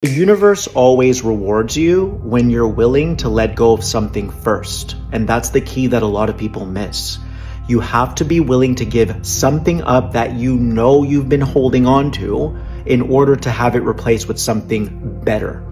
The universe always rewards you when you're willing to let go of something first. And that's the key that a lot of people miss. You have to be willing to give something up that you know you've been holding on to in order to have it replaced with something better.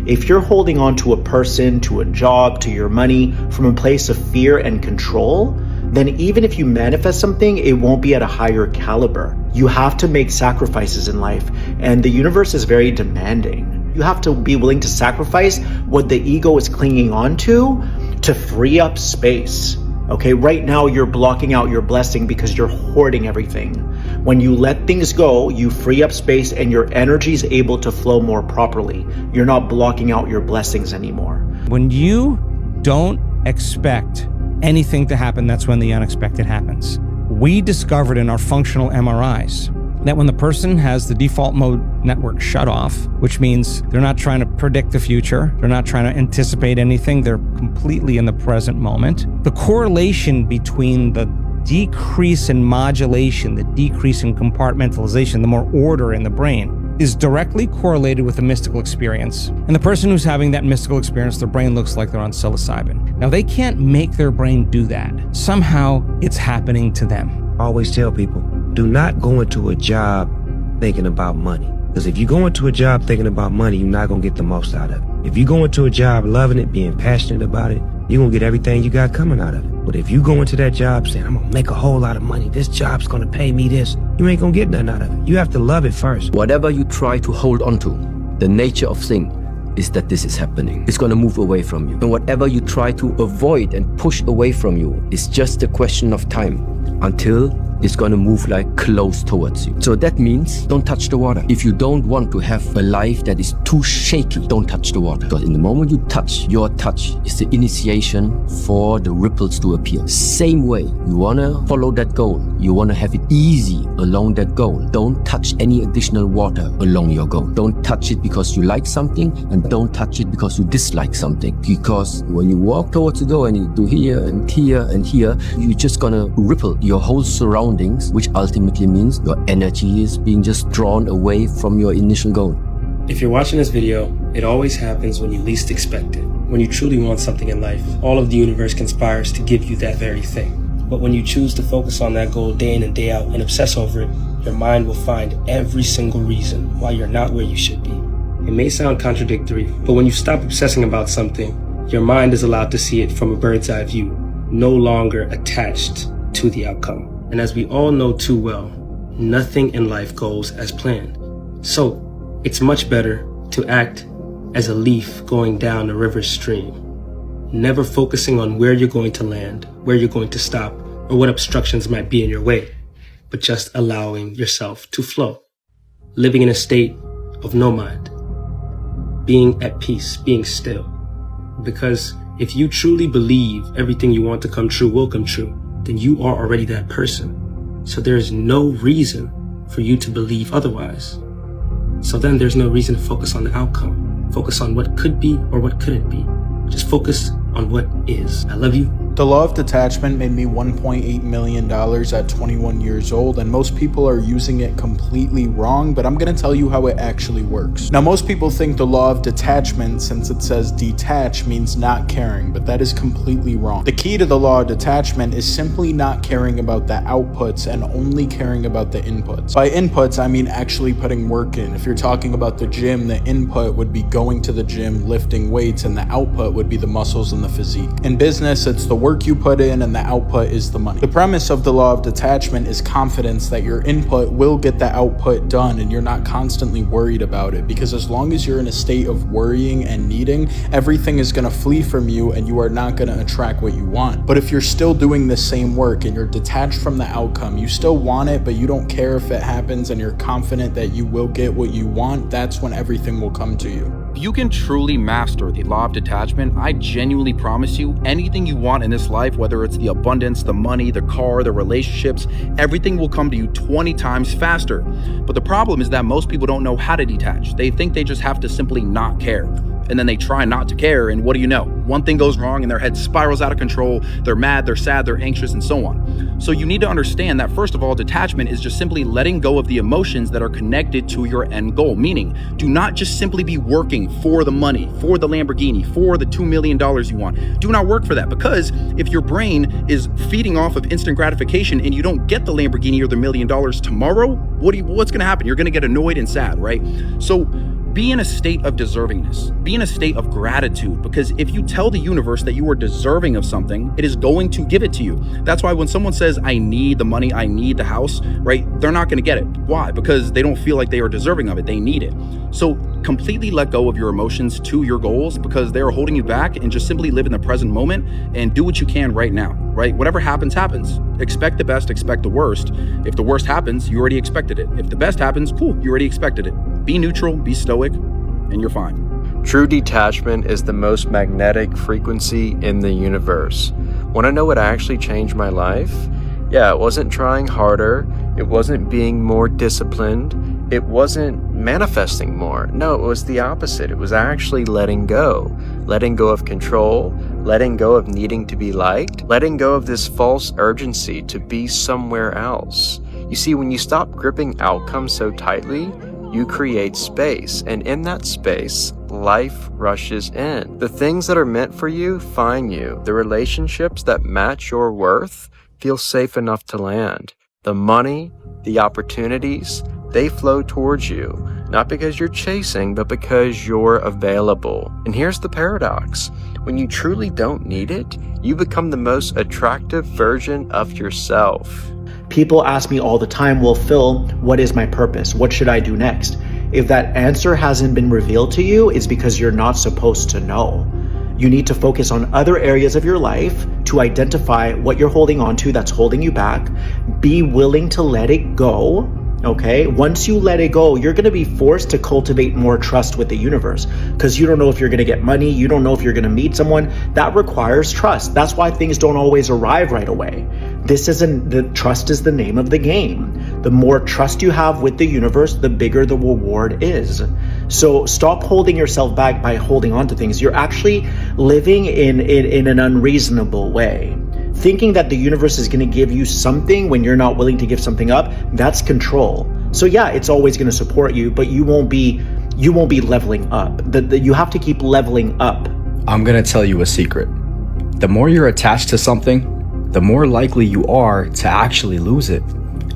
If you're holding on to a person, to a job, to your money from a place of fear and control, then even if you manifest something, it won't be at a higher caliber. You have to make sacrifices in life, and the universe is very demanding. You have to be willing to sacrifice what the ego is clinging on to free up space. Okay, right now you're blocking out your blessing because you're hoarding everything. When you let things go, you free up space and your energy is able to flow more properly. You're not blocking out your blessings anymore. When you don't expect anything to happen, that's when the unexpected happens. We discovered in our functional MRIs that when the person has the default mode network shut off, which means they're not trying to predict the future, they're not trying to anticipate anything, they're completely in the present moment, the correlation between the decrease in modulation, the decrease in compartmentalization, the more order in the brain, is directly correlated with a mystical experience. And the person who's having that mystical experience, their brain looks like they're on psilocybin. Now, they can't make their brain do that. Somehow, it's happening to them. I always tell people, do not go into a job thinking about money. Because if you go into a job thinking about money, you're not going to get the most out of it. If you go into a job loving it, being passionate about it, you're going to get everything you got coming out of it. But if you go into that job saying, I'm going to make a whole lot of money, this job's going to pay me this, you ain't going to get nothing out of it. You have to love it first. Whatever you try to hold on to, the nature of thing is that this is happening. It's going to move away from you. And whatever you try to avoid and push away from you is just a question of time until it's going to move like close towards you. So that means don't touch the water. If you don't want to have a life that is too shaky, don't touch the water. Because in the moment you touch, your touch is the initiation for the ripples to appear. Same way, you want to follow that goal. You want to have it easy along that goal. Don't touch any additional water along your goal. Don't touch it because you like something, and don't touch it because you dislike something. Because when you walk towards the goal and you do here and here and here, you're just going to ripple your whole surroundings, which ultimately means your energy is being just drawn away from your initial goal. If you're watching this video, it always happens when you least expect it. When you truly want something in life, all of the universe conspires to give you that very thing. But when you choose to focus on that goal day in and day out and obsess over it, your mind will find every single reason why you're not where you should be. It may sound contradictory, but when you stop obsessing about something, your mind is allowed to see it from a bird's eye view, no longer attached to the outcome. And as we all know too well, nothing in life goes as planned. So it's much better to act as a leaf going down a river stream, never focusing on where you're going to land, where you're going to stop, or what obstructions might be in your way, but just allowing yourself to flow, living in a state of no mind, being at peace, being still. Because if you truly believe everything you want to come true will come true, then you are already that person. So there is no reason for you to believe otherwise. So then there's no reason to focus on the outcome. Focus on what could be or what couldn't be. Just focus on what is. I love you. The law of detachment made me $1.8 million at 21 years old, and most people are using it completely wrong, but I'm going to tell you how it actually works. Now, most people think the law of detachment, since it says detach, means not caring, but that is completely wrong. The key to the law of detachment is simply not caring about the outputs and only caring about the inputs. By inputs, I mean actually putting work in. If you're talking about the gym, the input would be going to the gym, lifting weights, and the output would be the muscles and the physique. In business, it's the work you put in and the output is the money. The premise of the law of detachment is confidence that your input will get the output done and you're not constantly worried about it, because as long as you're in a state of worrying and needing, everything is going to flee from you and you are not going to attract what you want. But if you're still doing the same work and you're detached from the outcome, you still want it, but you don't care if it happens and you're confident that you will get what you want, that's when everything will come to you. If you can truly master the law of detachment, I genuinely promise you anything you want in this life, whether it's the abundance, the money, the car, the relationships, everything will come to you 20 times faster. But the problem is that most people don't know how to detach. They think they just have to simply not care. and then they try not to care, and what do you know? One thing goes wrong and their head spirals out of control. They're mad, they're sad, they're anxious, and so on. So you need to understand that, first of all, detachment is just simply letting go of the emotions that are connected to your end goal. Meaning, do not just simply be working for the money, for the Lamborghini, for the $2 million you want. Do not work for that, because if your brain is feeding off of instant gratification and you don't get the Lamborghini or the $1 million tomorrow, what's going to happen? You're going to get annoyed and sad, right? So be in a state of deservingness. Be in a state of gratitude, because if you tell the universe that you are deserving of something, it is going to give it to you. That's why when someone says, I need the money, I need the house, right? They're not going to get it. Why? Because they don't feel like they are deserving of it. They need it. So completely let go of your emotions to your goals, because they are holding you back, and just simply live in the present moment and do what you can right now, right? Whatever happens, happens. Expect the best, expect the worst. If the worst happens, you already expected it. If the best happens, cool, you already expected it. Be neutral, be stoic, and you're fine. True detachment is the most magnetic frequency in the universe. Want to know what actually changed my life? Yeah, it wasn't trying harder. It wasn't being more disciplined. It wasn't manifesting more. No, it was the opposite. It was actually letting go. Letting go of control, letting go of needing to be liked, letting go of this false urgency to be somewhere else. You see, when you stop gripping outcomes so tightly, you create space, and in that space, life rushes in. The things that are meant for you find you. The relationships that match your worth feel safe enough to land. The money, the opportunities, they flow towards you, not because you're chasing, but because you're available. And here's the paradox. When you truly don't need it, you become the most attractive version of yourself. People ask me all the time, well, Phil, what is my purpose? What should I do next? If that answer hasn't been revealed to you, it's because you're not supposed to know. You need to focus on other areas of your life to identify what you're holding on to that's holding you back. Be willing to let it go. Okay, once you let it go, you're going to be forced to cultivate more trust with the universe, because you don't know if you're going to get money. You don't know if you're going to meet someone. That requires trust. That's why things don't always arrive right away. The trust is the name of the game. The more trust you have with the universe, the bigger the reward is. So stop holding yourself back by holding on to things. You're actually living in an unreasonable way. Thinking that the universe is going to give you something when you're not willing to give something up, that's control. So yeah, it's always going to support you, but you won't be leveling up. You have to keep leveling up. I'm going to tell you a secret. The more you're attached to something, the more likely you are to actually lose it.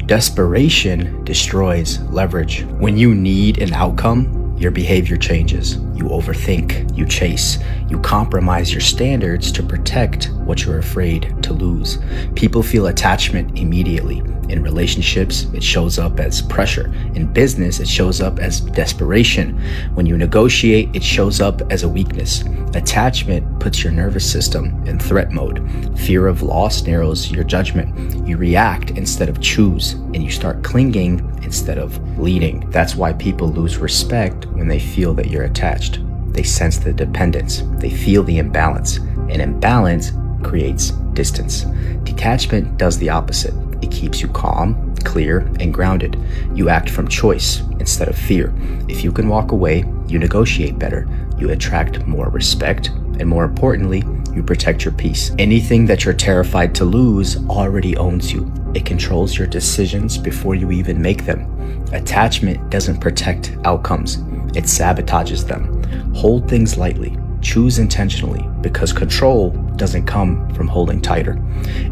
Desperation destroys leverage. When you need an outcome, your behavior changes. You overthink, you chase, you compromise your standards to protect what you're afraid to lose. People feel attachment immediately. In relationships, it shows up as pressure. In business, it shows up as desperation. When you negotiate, it shows up as a weakness. Attachment puts your nervous system in threat mode. Fear of loss narrows your judgment. You react instead of choose, and you start clinging instead of leading. That's why people lose respect when they feel that you're attached. They sense the dependence. They feel the imbalance. And imbalance creates distance. Detachment does the opposite. It keeps you calm, clear, and grounded. You act from choice instead of fear. If you can walk away, you negotiate better. You attract more respect, and more importantly, you protect your peace. Anything that you're terrified to lose already owns you. It controls your decisions before you even make them. Attachment doesn't protect outcomes. It sabotages them. Hold things lightly. Choose intentionally, because control doesn't come from holding tighter.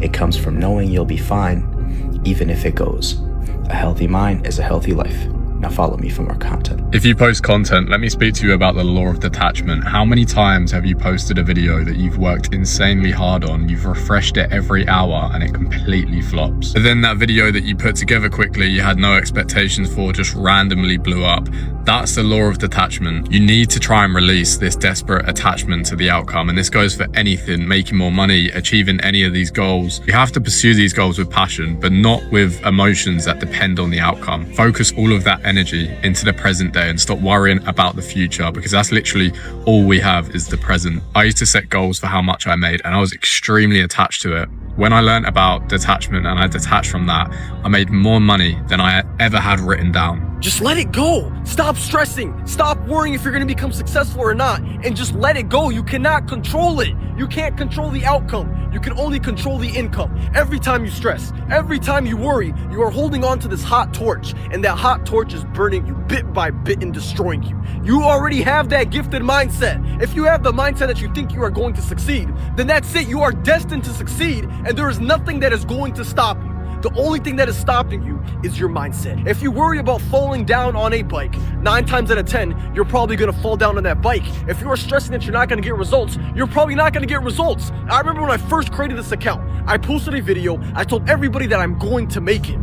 It comes from knowing you'll be fine, even if it goes. A healthy mind is a healthy life. Now follow me for more content. If you post content, let me speak to you about the law of detachment. How many times have you posted a video that you've worked insanely hard on, you've refreshed it every hour, and it completely flops? But then that video that you put together quickly, you had no expectations for, just randomly blew up. That's the law of detachment. You need to try and release this desperate attachment to the outcome. And this goes for anything, making more money, achieving any of these goals. You have to pursue these goals with passion, but not with emotions that depend on the outcome. Focus all of that energy into the present day and stop worrying about the future, because that's literally all we have is the present. I used to set goals for how much I made, and I was extremely attached to it. When I learned about detachment and I detached from that, I made more money than I ever had written down. Just let it go. Stop stressing. Stop worrying if you're going to become successful or not, and just let it go. You cannot control it. You can't control the outcome. You can only control the income. Every time you stress, every time you worry, you are holding on to this hot torch, and that hot torch is burning you bit by bit and destroying you. You already have that gifted mindset. If you have the mindset that you think you are going to succeed, then that's it. You are destined to succeed, and there is nothing that is going to stop you. The only thing that is stopping you is your mindset. If you worry about falling down on a bike, 9 times out of 10, you're probably gonna fall down on that bike. If you are stressing that you're not gonna get results, you're probably not gonna get results. I remember when I first created this account, I posted a video, I told everybody that I'm going to make it.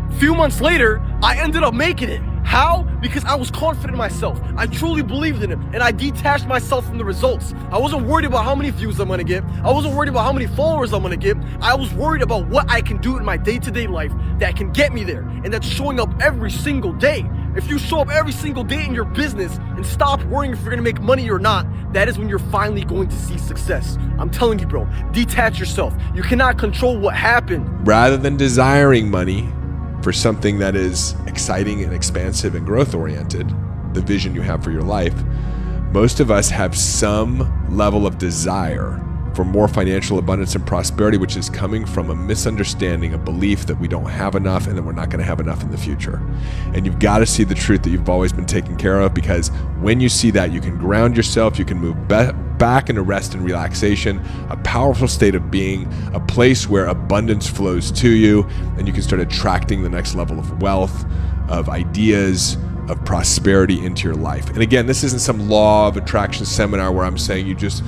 A few months later, I ended up making it. How? Because I was confident in myself. I truly believed in it, and I detached myself from the results. I wasn't worried about how many views I'm gonna get. I wasn't worried about how many followers I'm gonna get. I was worried about what I can do in my day-to-day life that can get me there, and that's showing up every single day. If you show up every single day in your business and stop worrying if you're gonna make money or not, that is when you're finally going to see success. I'm telling you, bro, detach yourself. You cannot control what happened. Rather than desiring money for something that is exciting and expansive and growth oriented, the vision you have for your life, most of us have some level of desire for more financial abundance and prosperity, which is coming from a misunderstanding, a belief that we don't have enough and that we're not going to have enough in the future. And you've got to see the truth that you've always been taken care of, because when you see that, you can ground yourself, you can move back into rest and relaxation, a powerful state of being, a place where abundance flows to you, and you can start attracting the next level of wealth, of ideas, of prosperity into your life. And again, this isn't some law of attraction seminar where I'm saying you just,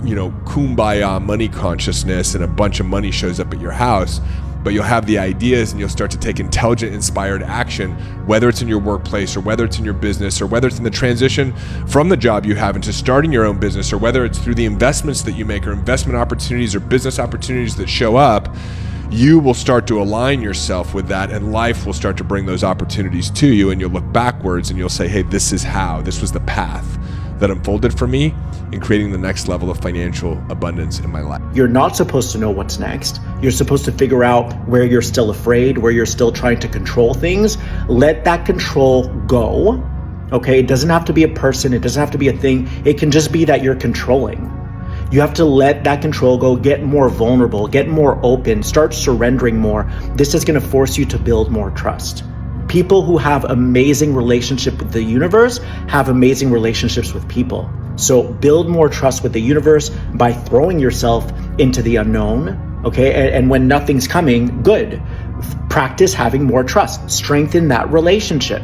kumbaya money consciousness and a bunch of money shows up at your house. But you'll have the ideas and you'll start to take intelligent, inspired action, whether it's in your workplace or whether it's in your business or whether it's in the transition from the job you have into starting your own business, or whether it's through the investments that you make or investment opportunities or business opportunities that show up. You will start to align yourself with that, and life will start to bring those opportunities to you, and you'll look backwards and you'll say, hey, this was the path that unfolded for me in creating the next level of financial abundance in my life. You're not supposed to know what's next. You're supposed to figure out where you're still afraid, where you're still trying to control things. Let that control go. Okay, it doesn't have to be a person, it doesn't have to be a thing. It can just be that you're controlling. You have to let that control go, get more vulnerable, get more open, start surrendering more. This is going to force you to build more trust. People who have amazing relationship with the universe have amazing relationships with people. So build more trust with the universe by throwing yourself into the unknown, okay? And when nothing's coming, good. Practice having more trust. Strengthen that relationship.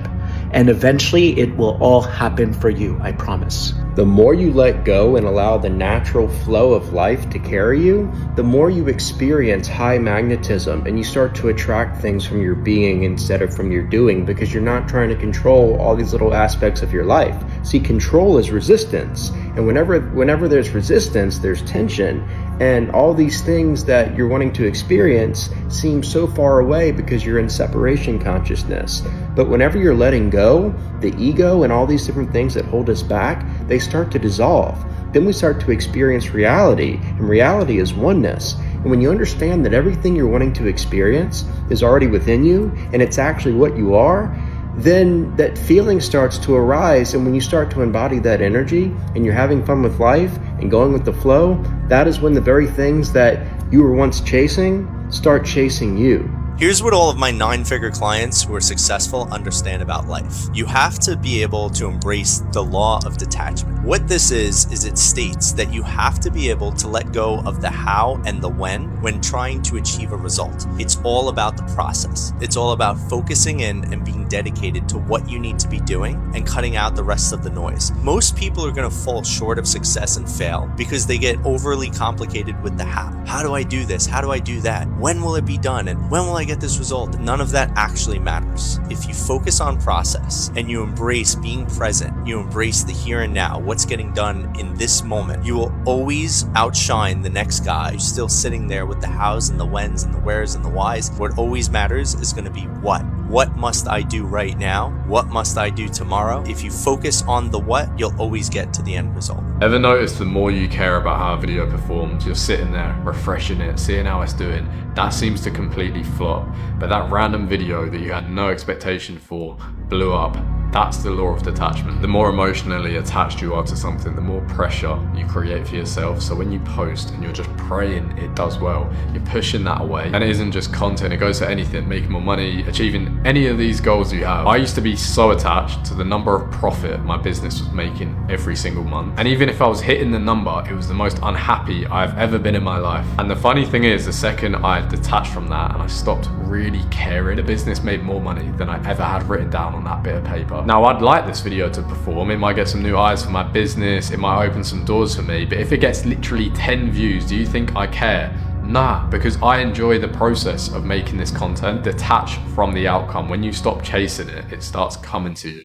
And eventually it will all happen for you, I promise. The more you let go and allow the natural flow of life to carry you, the more you experience high magnetism and you start to attract things from your being instead of from your doing, because you're not trying to control all these little aspects of your life. See, control is resistance. And whenever there's resistance, there's tension. And all these things that you're wanting to experience seem so far away because you're in separation consciousness. But whenever you're letting go, the ego and all these different things that hold us back, they start to dissolve. Then we start to experience reality, and reality is oneness. And when you understand that everything you're wanting to experience is already within you, and it's actually what you are, then that feeling starts to arise. And when you start to embody that energy and you're having fun with life and going with the flow, that is when the very things that you were once chasing start chasing you. Here's what all of my 9-figure clients who are successful understand about life. You have to be able to embrace the law of detachment. What this is it states that you have to be able to let go of the how and the when trying to achieve a result. It's all about the process. It's all about focusing in and being dedicated to what you need to be doing and cutting out the rest of the noise. Most people are going to fall short of success and fail because they get overly complicated with the how. How do I do this? How do I do that? When will it be done? And when will I get this result? None of that actually matters. If you focus on process and you embrace being present, you embrace the here and now, what's getting done in this moment, you will always outshine the next guy who's still sitting there with the hows and the whens and the wheres and the whys. What always matters is going to be what. what must I do right now? What must I do tomorrow? If you focus on the what, you'll always get to the end result. Ever notice the more you care about how a video performs, you're sitting there refreshing it, seeing how it's doing, that seems to completely flop. But that random video that you had no expectation for blew up. That's the law of detachment. The more emotionally attached you are to something, the more pressure you create for yourself. So when you post and you're just praying it does well, you're pushing that away. And it isn't just content, it goes to anything, making more money, achieving any of these goals you have. I used to be so attached to the number of profit my business was making every single month. And even if I was hitting the number, it was the most unhappy I've ever been in my life. And the funny thing is, the second I detached from that and I stopped really caring, the business made more money than I ever had written down on that bit of paper. Now, I'd like this video to perform. It might get some new eyes for my business, it might open some doors for me, but if it gets literally 10 views, do you think I care? Nah, because I enjoy the process of making this content. Detach from the outcome. When you stop chasing it, it starts coming to you.